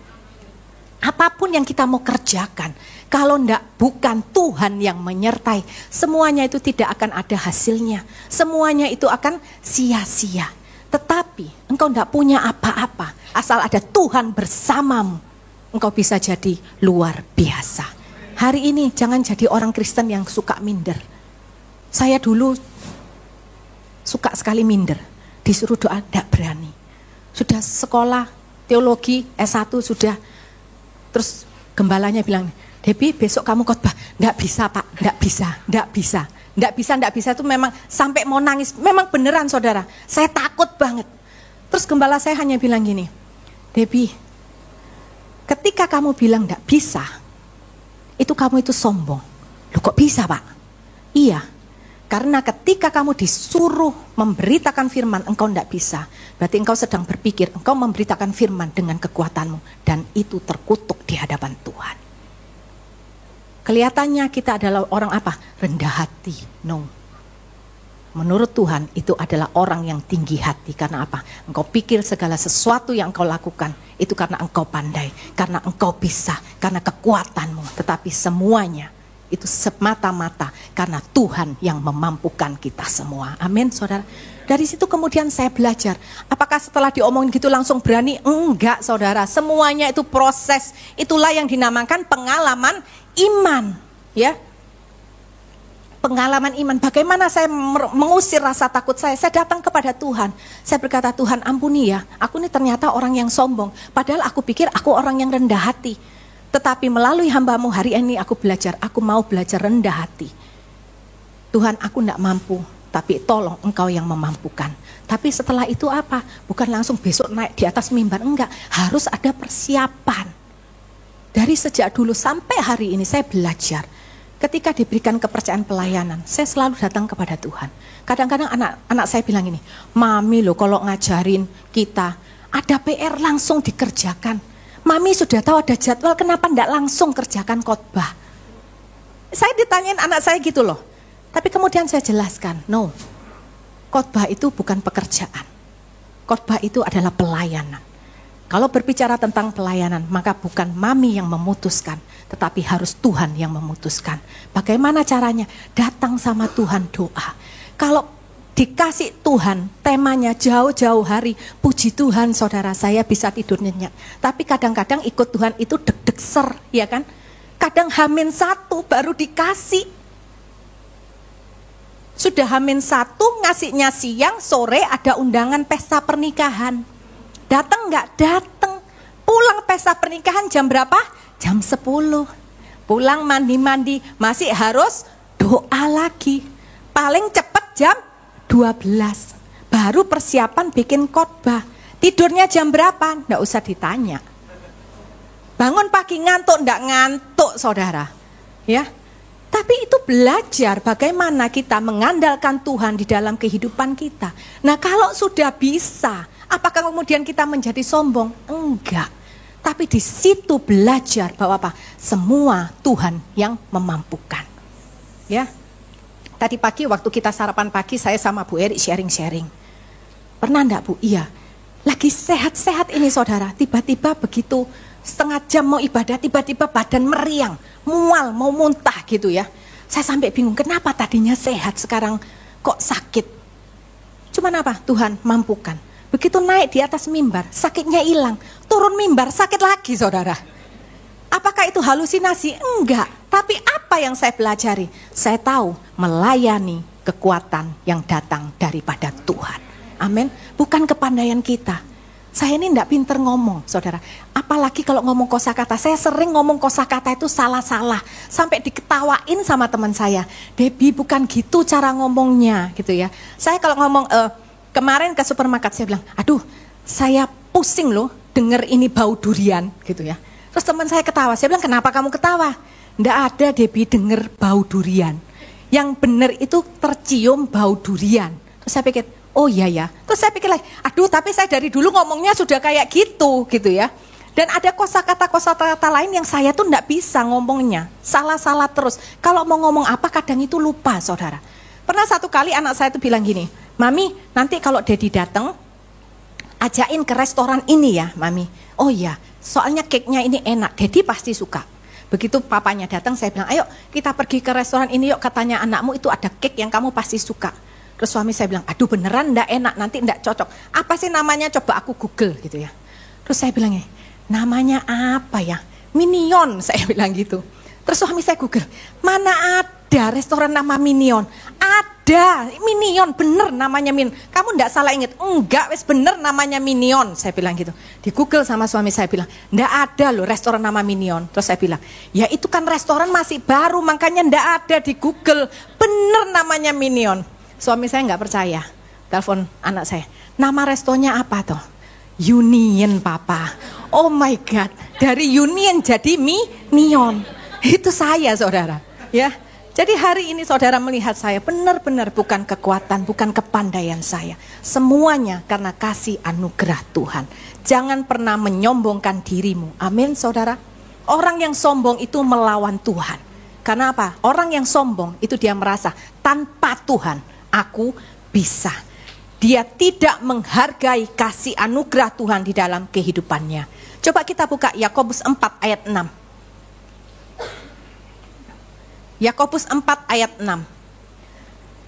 Apapun yang kita mau kerjakan, kalau bukan Tuhan yang menyertai, semuanya itu tidak akan ada hasilnya. Semuanya itu akan sia-sia. Tetapi engkau tidak punya apa-apa, asal ada Tuhan bersamamu, engkau bisa jadi luar biasa. Hari ini jangan jadi orang Kristen yang suka minder. Saya dulu suka sekali minder, disuruh doa tidak berani. Sudah sekolah teologi S1 sudah, terus gembalanya bilang, Debbie besok kamu khotbah. Tidak bisa Pak, tidak bisa itu memang sampai mau nangis. Memang beneran saudara, saya takut banget. Terus gembala saya hanya bilang gini, Debbie, ketika kamu bilang tidak bisa, itu kamu itu sombong. Loh kok bisa Pak? Iya, karena ketika kamu disuruh memberitakan firman engkau tidak bisa, berarti engkau sedang berpikir engkau memberitakan firman dengan kekuatanmu, dan itu terkutuk di hadapan Tuhan. Kelihatannya kita adalah orang apa? Rendah hati. No. Menurut Tuhan itu adalah orang yang tinggi hati. Karena apa? Engkau pikir segala sesuatu yang engkau lakukan itu karena engkau pandai, karena engkau bisa, karena kekuatanmu. Tetapi semuanya itu semata-mata karena Tuhan yang memampukan kita semua. Amin, saudara. Dari situ kemudian saya belajar. Apakah setelah diomongin gitu langsung berani? Enggak, saudara. Semuanya itu proses. Itulah yang dinamakan pengalaman iman, ya. Pengalaman iman. Bagaimana saya mengusir rasa takut saya? Saya datang kepada Tuhan. Saya berkata, Tuhan ampuni ya, aku ini ternyata orang yang sombong. Padahal aku pikir aku orang yang rendah hati. Tetapi melalui hamba-Mu hari ini aku belajar. Aku mau belajar rendah hati. Tuhan, aku tidak mampu, tapi tolong Engkau yang memampukan. Tapi setelah itu apa? Bukan langsung besok naik di atas mimbar. Enggak, harus ada persiapan. Dari sejak dulu sampai hari ini saya belajar. Ketika diberikan kepercayaan pelayanan, saya selalu datang kepada Tuhan. Kadang-kadang anak saya bilang ini, Mami loh kalau ngajarin kita, ada PR langsung dikerjakan. Mami sudah tahu ada jadwal, kenapa enggak langsung kerjakan khotbah? Saya ditanyain anak saya gitu loh. Tapi kemudian saya jelaskan, no, khotbah itu bukan pekerjaan. Khotbah itu adalah pelayanan. Kalau berbicara tentang pelayanan, maka bukan Mami yang memutuskan, tetapi harus Tuhan yang memutuskan. Bagaimana caranya? Datang sama Tuhan doa. Kalau dikasih Tuhan temanya jauh-jauh hari, puji Tuhan saudara, saya bisa tidur nyenyak. Tapi kadang-kadang ikut Tuhan itu deg-deg ser, ya kan? Kadang H-1 baru dikasih. Sudah H-1 ngasihnya siang, sore ada undangan pesta pernikahan. Datang nggak? Datang. Pulang pesta pernikahan jam berapa? Jam 10. Pulang mandi-mandi, masih harus doa lagi. Paling cepat jam 12. Baru persiapan bikin khotbah. Tidurnya jam berapa? Nggak usah ditanya. Bangun pagi ngantuk? Nggak ngantuk saudara. Ya. Tapi itu belajar bagaimana kita mengandalkan Tuhan di dalam kehidupan kita. Nah kalau sudah bisa, apakah kemudian kita menjadi sombong? Enggak. Tapi di situ belajar bahwa apa? Semua Tuhan yang memampukan. Ya. Tadi pagi waktu kita sarapan pagi, saya sama Bu Eri sharing-sharing. Pernah enggak Bu? Iya. Lagi sehat-sehat ini saudara, tiba-tiba begitu setengah jam mau ibadah, tiba-tiba badan meriang, mual, mau muntah gitu ya. Saya sampai bingung, kenapa tadinya sehat sekarang kok sakit? Cuman apa? Tuhan mampukan. Begitu naik di atas mimbar, sakitnya hilang. Turun mimbar, sakit lagi saudara. Apakah itu halusinasi? Enggak. Tapi apa yang saya pelajari? Saya tahu melayani kekuatan yang datang daripada Tuhan. Amin. Bukan kepandaian kita. Saya ini tidak pinter ngomong, saudara. Apalagi kalau ngomong kosakata. Saya sering ngomong kosakata itu salah-salah. Sampai diketawain sama teman saya. Debbie, bukan gitu cara ngomongnya, gitu ya. Saya kalau ngomong, kemarin ke supermarket saya bilang, aduh, saya pusing loh denger ini bau durian, gitu ya. Terus teman saya ketawa. Saya bilang, kenapa kamu ketawa? Nggak ada, Debbie, denger bau durian. Yang benar itu tercium bau durian. Terus saya pikir, oh iya ya. Terus saya pikir lagi, aduh tapi saya dari dulu ngomongnya sudah kayak gitu ya. Dan ada kosakata lain yang saya tuh enggak bisa ngomongnya. Salah-salah terus. Kalau mau ngomong apa kadang itu lupa, saudara. Pernah satu kali anak saya tuh bilang gini, Mami nanti kalau Daddy datang, ajain ke restoran ini ya Mami. Oh iya, soalnya cake-nya ini enak, Daddy pasti suka. Begitu papanya datang saya bilang, ayo kita pergi ke restoran ini yuk, katanya anakmu itu ada cake yang kamu pasti suka. Terus suami saya bilang, aduh beneran enggak enak, nanti enggak cocok. Apa sih namanya, coba aku Google gitu ya. Terus saya bilang, namanya apa ya? Minion, saya bilang gitu. Terus suami saya Google, mana ada restoran nama Minion? Ada, Minion, bener namanya Minion. Kamu enggak salah ingat? Enggak, wes bener namanya Minion, saya bilang gitu. Di Google sama suami saya bilang, enggak ada loh restoran nama Minion. Terus saya bilang, ya itu kan restoran masih baru, makanya enggak ada di Google. Bener namanya Minion. Suami saya nggak percaya, telepon anak saya, nama restonya apa toh? Union papa. Oh my God, dari Union jadi Minion. Itu saya saudara, ya. Jadi hari ini saudara melihat saya benar-benar bukan kekuatan, bukan kepandaian saya. Semuanya karena kasih anugerah Tuhan. Jangan pernah menyombongkan dirimu. Amin saudara. Orang yang sombong itu melawan Tuhan. Karena apa? Orang yang sombong itu dia merasa tanpa Tuhan aku bisa. Dia tidak menghargai kasih anugerah Tuhan di dalam kehidupannya. Coba kita buka Yakobus 4 ayat 6. Yakobus 4 ayat 6.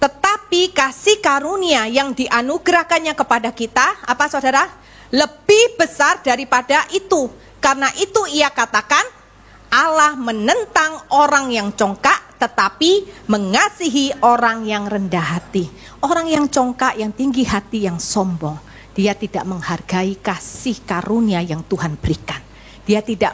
Tetapi kasih karunia yang dianugerahkannya kepada kita, apa saudara? Lebih besar daripada itu. Karena itu ia katakan, Allah menentang orang yang congkak, tetapi mengasihi orang yang rendah hati. Orang yang congkak, yang tinggi hati, yang sombong, dia tidak menghargai kasih karunia yang Tuhan berikan. Dia tidak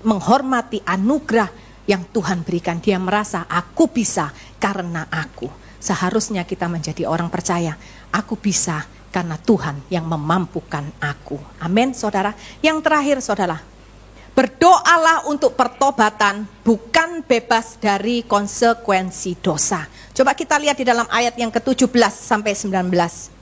menghormati anugerah yang Tuhan berikan. Dia merasa aku bisa karena aku. Seharusnya kita menjadi orang percaya, aku bisa karena Tuhan yang memampukan aku. Amin saudara. Yang terakhir saudara, berdoalah untuk pertobatan, bukan bebas dari konsekuensi dosa. Coba kita lihat di dalam ayat yang ke-17 sampai 19.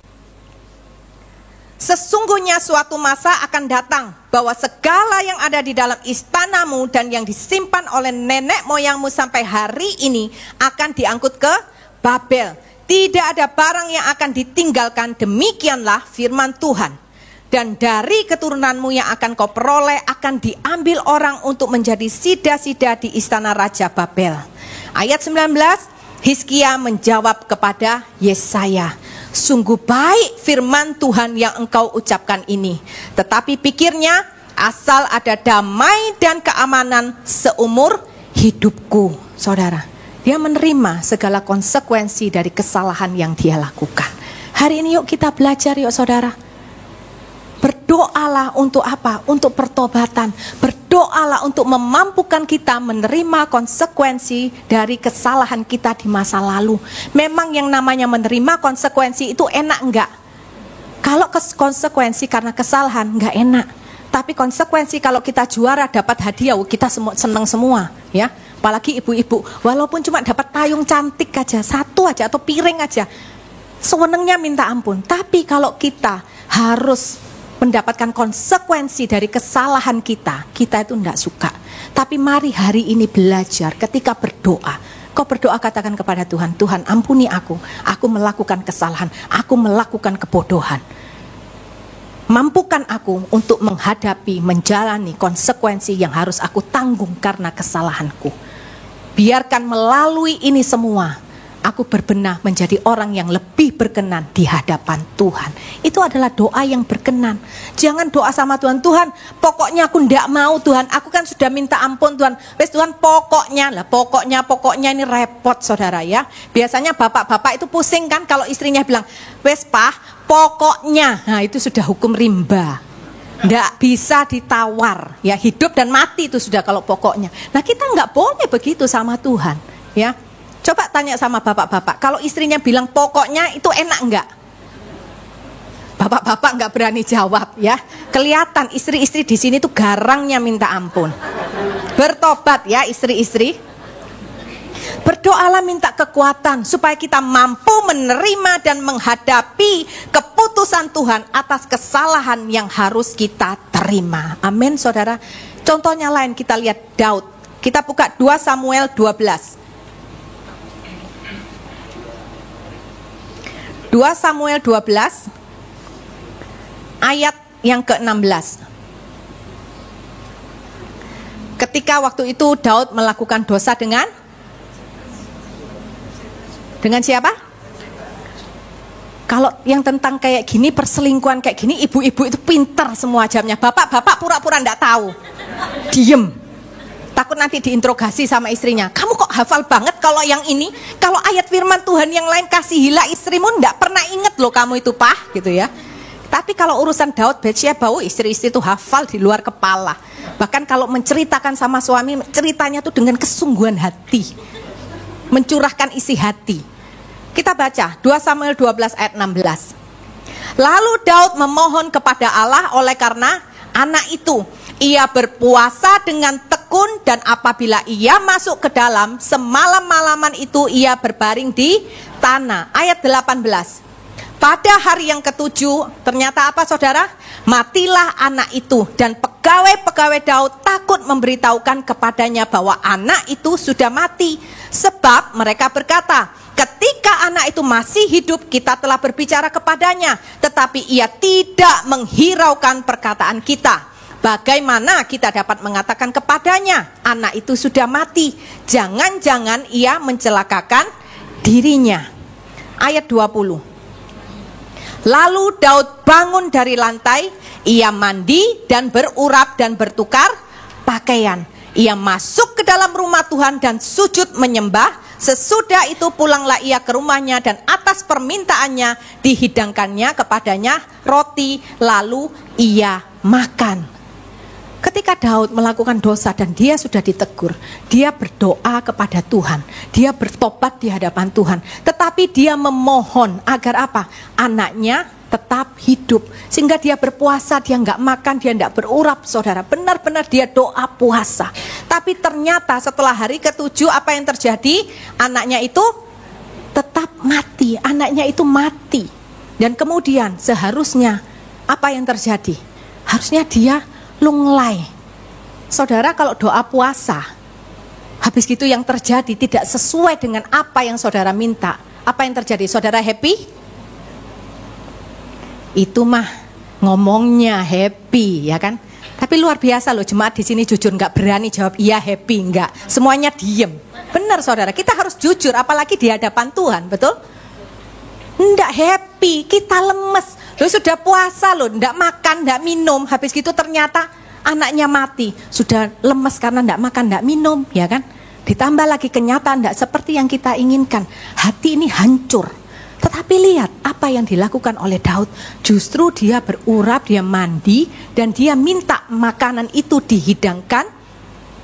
Sesungguhnya suatu masa akan datang bahwa segala yang ada di dalam istanamu dan yang disimpan oleh nenek moyangmu sampai hari ini akan diangkut ke Babel. Tidak ada barang yang akan ditinggalkan, demikianlah firman Tuhan. Dan dari keturunanmu yang akan kau peroleh akan diambil orang untuk menjadi sida-sida di istana Raja Babel. Ayat 19, Hizkia menjawab kepada Yesaya, sungguh baik firman Tuhan yang engkau ucapkan ini. Tetapi pikirnya, asal ada damai dan keamanan seumur hidupku. Saudara, dia menerima segala konsekuensi dari kesalahan yang dia lakukan. Hari ini yuk kita belajar yuk saudara. Berdoalah untuk apa? Untuk pertobatan. Berdoalah untuk memampukan kita menerima konsekuensi dari kesalahan kita di masa lalu. Memang yang namanya menerima konsekuensi itu enak enggak? Kalau konsekuensi karena kesalahan enggak enak. Tapi konsekuensi kalau kita juara dapat hadiah, kita senang semua, ya. Apalagi ibu-ibu, walaupun cuma dapat payung cantik aja, satu aja atau piring aja, sewenangnya minta ampun. Tapi kalau kita harus mendapatkan konsekuensi dari kesalahan kita itu enggak suka. Tapi mari hari ini belajar ketika berdoa. Kau berdoa katakan kepada Tuhan, Tuhan ampuni aku melakukan kesalahan, aku melakukan kebodohan. Mampukan aku untuk menghadapi, menjalani konsekuensi yang harus aku tanggung karena kesalahanku. Biarkan melalui ini semua, aku berbenah menjadi orang yang lebih berkenan di hadapan Tuhan. Itu adalah doa yang berkenan. Jangan doa sama Tuhan, Tuhan pokoknya aku ndak mau Tuhan, aku kan sudah minta ampun Tuhan. Wes Tuhan pokoknya ini repot saudara ya. Biasanya bapak-bapak itu pusing kan kalau istrinya bilang, wes Pak pokoknya. Nah itu sudah hukum rimba. Nggak bisa ditawar ya, hidup dan mati itu sudah kalau pokoknya. Nah kita nggak boleh begitu sama Tuhan ya. Coba tanya sama bapak-bapak, kalau istrinya bilang pokoknya itu enak enggak? Bapak-bapak enggak berani jawab ya. Kelihatan istri-istri di sini tuh garangnya minta ampun. Bertobat ya istri-istri. Berdoalah minta kekuatan supaya kita mampu menerima dan menghadapi keputusan Tuhan atas kesalahan yang harus kita terima. Amin saudara. Contohnya lain kita lihat Daud. Kita buka 2 Samuel 12. 2 Samuel 12 ayat yang ke-16. Ketika waktu itu Daud melakukan dosa dengan siapa? Kalau yang tentang kayak gini, perselingkuhan kayak gini, ibu-ibu itu pintar semua jamnya. Bapak-bapak pura-pura enggak tahu. Diem. Takut nanti diinterogasi sama istrinya. Kamu kok hafal banget kalau yang ini? Kalau ayat firman Tuhan yang lain, kasihilah istrimu, enggak pernah inget loh kamu itu Pak, gitu ya. Tapi kalau urusan Daud, Batsyeba, istri-istri itu hafal di luar kepala. Bahkan kalau menceritakan sama suami, ceritanya tuh dengan kesungguhan hati. Mencurahkan isi hati. Kita baca 2 Samuel 12 ayat 16. Lalu Daud memohon kepada Allah oleh karena anak itu. Ia berpuasa dengan tekun dan apabila ia masuk ke dalam, semalam-malaman itu ia berbaring di tanah. Ayat 18. Pada hari yang ke-7, ternyata apa saudara? Matilah anak itu dan pegawai-pegawai Daud takut memberitahukan kepadanya bahwa anak itu sudah mati. Sebab mereka berkata, ketika anak itu masih hidup kita telah berbicara kepadanya, tetapi ia tidak menghiraukan perkataan kita. Bagaimana kita dapat mengatakan kepadanya, anak itu sudah mati? Jangan-jangan ia mencelakakan dirinya. Ayat 20. Lalu Daud bangun dari lantai, ia mandi dan berurap dan bertukar pakaian. Ia masuk ke dalam rumah Tuhan dan sujud menyembah. Sesudah itu pulanglah ia ke rumahnya dan atas permintaannya dihidangkannya kepadanya roti, lalu ia makan. Ketika Daud melakukan dosa dan dia sudah ditegur, dia berdoa kepada Tuhan, dia bertobat di hadapan Tuhan. Tetapi dia memohon agar apa? Anaknya tetap hidup. Sehingga dia berpuasa, dia nggak makan, dia nggak berurap saudara. Benar-benar dia doa puasa. Tapi ternyata setelah hari ke-7 apa yang terjadi? Anaknya itu tetap mati, anaknya itu mati. Dan kemudian seharusnya apa yang terjadi? Harusnya dia lunglai. Saudara kalau doa puasa, habis gitu yang terjadi tidak sesuai dengan apa yang saudara minta, apa yang terjadi? Saudara happy? Itu mah ngomongnya happy ya kan? Tapi luar biasa loh jemaat di sini jujur nggak berani jawab iya happy nggak, semuanya diem. Benar saudara, kita harus jujur apalagi di hadapan Tuhan, betul? Nggak happy, kita lemes. Lo sudah puasa lo, nggak makan, nggak minum, habis gitu ternyata anaknya mati. Sudah lemes karena nggak makan, nggak minum, ya kan? Ditambah lagi kenyataan nggak seperti yang kita inginkan. Hati ini hancur. Tetapi lihat apa yang dilakukan oleh Daud. Justru dia berurap, dia mandi, dan dia minta makanan itu dihidangkan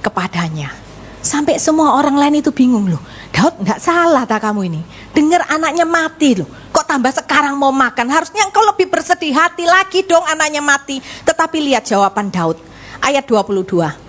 kepadanya. Sampai semua orang lain itu bingung loh. Daud nggak salah tak kamu ini? Dengar anaknya mati loh. Kok tambah sekarang mau makan? Harusnya engkau lebih bersedih hati lagi dong anaknya mati. Tetapi lihat jawaban Daud. Ayat 22.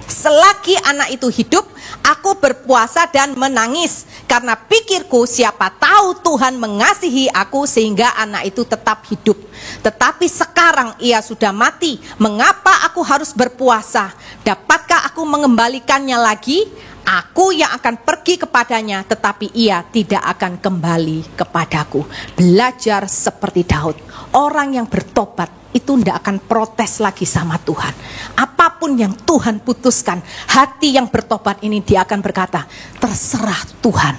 Selagi anak itu hidup, aku berpuasa dan menangis. Karena pikirku siapa tahu Tuhan mengasihi aku sehingga anak itu tetap hidup. Tetapi sekarang ia sudah mati. Mengapa aku harus berpuasa? Dapatkah aku mengembalikannya lagi? Aku yang akan pergi kepadanya, tetapi ia tidak akan kembali kepadaku. Belajar seperti Daud. Orang yang bertobat itu tidak akan protes lagi sama Tuhan. Apapun yang Tuhan putuskan, hati yang bertobat ini dia akan berkata, terserah Tuhan.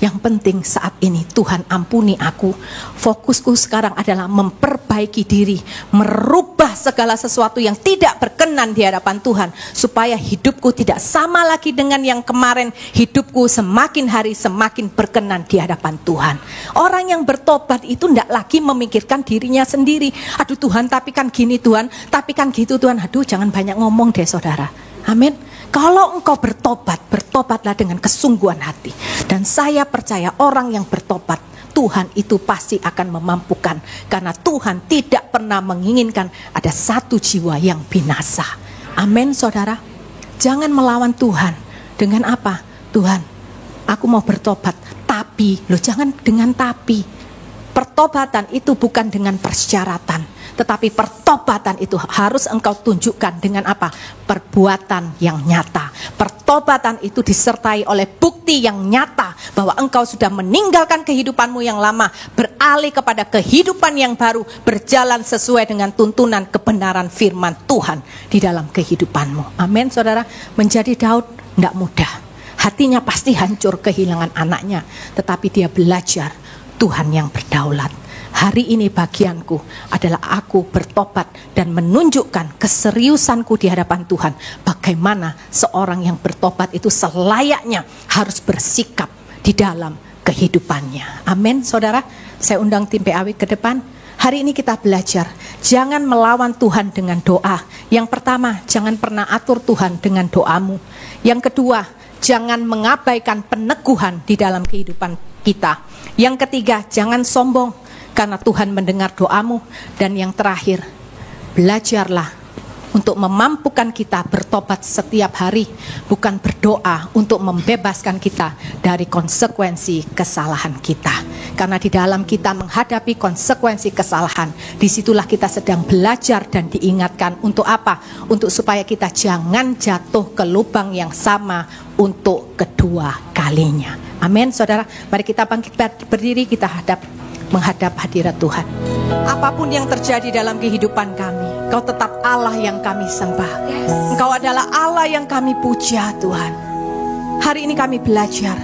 Yang penting saat ini Tuhan ampuni aku. Fokusku sekarang adalah memperbaiki diri, merubah segala sesuatu yang tidak berkenan di hadapan Tuhan, supaya hidupku tidak sama lagi dengan yang kemarin. Hidupku semakin hari semakin berkenan di hadapan Tuhan. Orang yang bertobat itu tidak lagi memikirkan dirinya sendiri. Aduh Tuhan, tapi kan gini Tuhan, tapi kan gitu Tuhan. Aduh, jangan banyak ngomong deh saudara. Amin. Kalau engkau bertobat, bertobatlah dengan kesungguhan hati. Dan saya percaya orang yang bertobat, Tuhan itu pasti akan memampukan. Karena Tuhan tidak pernah menginginkan ada satu jiwa yang binasa. Amin saudara. Jangan melawan Tuhan. Dengan apa? Tuhan, aku mau bertobat. Tapi, loh jangan dengan tapi. Pertobatan itu bukan dengan persyaratan, tetapi pertobatan itu harus engkau tunjukkan dengan apa? Perbuatan yang nyata. Pertobatan itu disertai oleh bukti yang nyata bahwa engkau sudah meninggalkan kehidupanmu yang lama, beralih kepada kehidupan yang baru, berjalan sesuai dengan tuntunan kebenaran firman Tuhan di dalam kehidupanmu. Amin saudara. Menjadi Daud tidak mudah. Hatinya pasti hancur kehilangan anaknya, tetapi dia belajar Tuhan yang berdaulat. Hari ini bagianku adalah aku bertobat dan menunjukkan keseriusanku di hadapan Tuhan. Bagaimana seorang yang bertobat itu selayaknya harus bersikap di dalam kehidupannya. Amin saudara. Saya undang tim PAW ke depan. Hari ini kita belajar, jangan melawan Tuhan dengan doa. Yang pertama, jangan pernah atur Tuhan dengan doamu. Yang kedua, jangan mengabaikan peneguhan di dalam kehidupan kita. Yang ketiga, jangan sombong karena Tuhan mendengar doamu. Dan yang terakhir, belajarlah untuk memampukan kita bertobat setiap hari, bukan berdoa untuk membebaskan kita dari konsekuensi kesalahan kita. Karena di dalam kita menghadapi konsekuensi kesalahan, disitulah kita sedang belajar dan diingatkan untuk apa? Untuk supaya kita jangan jatuh ke lubang yang sama untuk kedua kalinya. Amin saudara. Mari kita bangkit berdiri, kita menghadap hadirat Tuhan. Apapun yang terjadi dalam kehidupan kami, Kau tetap Allah yang kami sembah. Engkau adalah Allah yang kami puja Tuhan. Hari ini kami belajar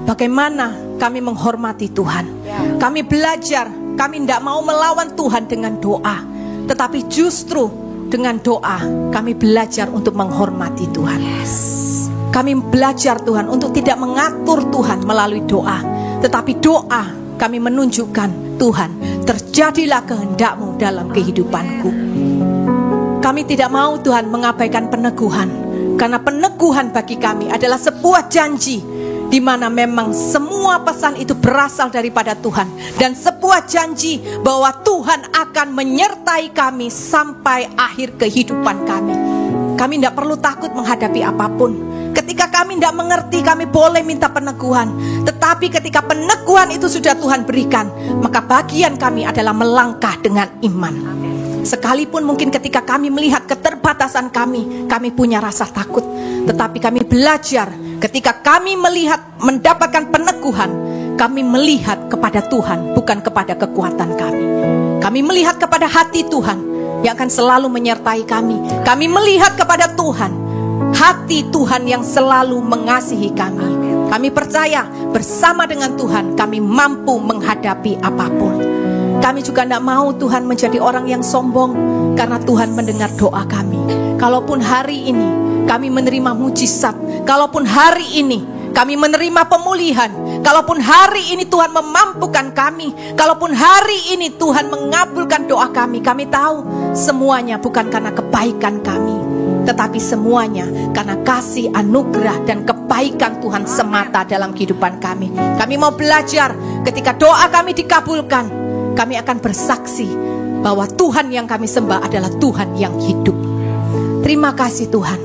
bagaimana kami menghormati Tuhan. Kami belajar, kami tidak mau melawan Tuhan dengan doa, tetapi justru dengan doa kami belajar untuk menghormati Tuhan. Kami belajar Tuhan untuk tidak mengatur Tuhan melalui doa, tetapi doa kami menunjukkan Tuhan, terjadilah kehendak-Mu dalam kehidupanku. Kami tidak mau Tuhan mengabaikan peneguhan, karena peneguhan bagi kami adalah sebuah janji, di mana memang semua pesan itu berasal daripada Tuhan, dan sebuah janji bahwa Tuhan akan menyertai kami sampai akhir kehidupan kami. Kami tidak perlu takut menghadapi apapun. Ketika kami tidak mengerti, kami boleh minta peneguhan. Tetapi ketika peneguhan itu sudah Tuhan berikan, maka bagian kami adalah melangkah dengan iman. Sekalipun mungkin ketika kami melihat keterbatasan kami punya rasa takut. Tetapi kami belajar, ketika kami mendapatkan peneguhan, kami melihat kepada Tuhan, bukan kepada kekuatan kami. Kami melihat kepada hati Tuhan yang akan selalu menyertai kami. Kami melihat kepada Tuhan, hati Tuhan yang selalu mengasihi kami. Kami percaya bersama dengan Tuhan kami mampu menghadapi apapun. Kami juga tidak mau Tuhan menjadi orang yang sombong, karena Tuhan mendengar doa kami. Kalaupun hari ini kami menerima mujizat, kalaupun hari ini kami menerima pemulihan, kalaupun hari ini Tuhan memampukan kami, kalaupun hari ini Tuhan mengabulkan doa kami, kami tahu semuanya bukan karena kebaikan kami, tetapi semuanya karena kasih, anugerah, dan kebaikan Tuhan semata dalam kehidupan kami. Kami mau belajar, ketika doa kami dikabulkan, kami akan bersaksi bahwa Tuhan yang kami sembah adalah Tuhan yang hidup. Terima kasih Tuhan.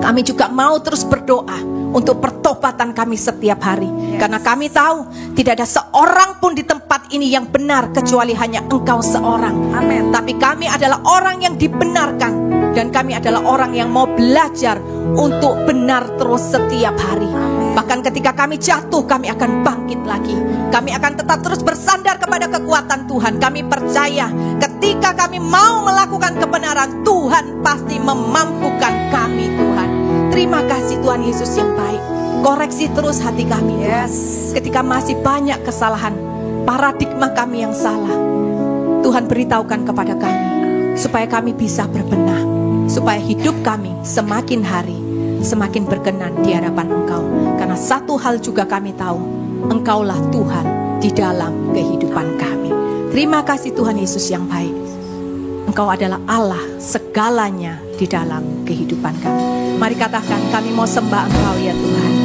Kami juga mau terus berdoa untuk pertobatan kami setiap hari. Karena kami tahu tidak ada seorang pun di tempat ini yang benar kecuali hanya Engkau seorang. Amin. Tapi kami adalah orang yang dibenarkan, dan kami adalah orang yang mau belajar untuk benar terus setiap hari. Bahkan ketika kami jatuh, kami akan bangkit lagi. Kami akan tetap terus bersandar kepada kekuatan Tuhan. Kami percaya ketika kami mau melakukan kebenaran, Tuhan pasti memampukan kami Tuhan. Terima kasih Tuhan Yesus yang baik. Koreksi terus hati kami, Tuhan. Ketika masih banyak kesalahan, paradigma kami yang salah, Tuhan beritahukan kepada kami, supaya kami bisa berbenah, supaya hidup kami semakin hari semakin berkenan di hadapan Engkau. Karena satu hal juga kami tahu, Engkaulah Tuhan di dalam kehidupan kami. Terima kasih Tuhan Yesus yang baik. Engkau adalah Allah segalanya di dalam kehidupan kami. Mari katakan, kami mau sembah Engkau ya Tuhan.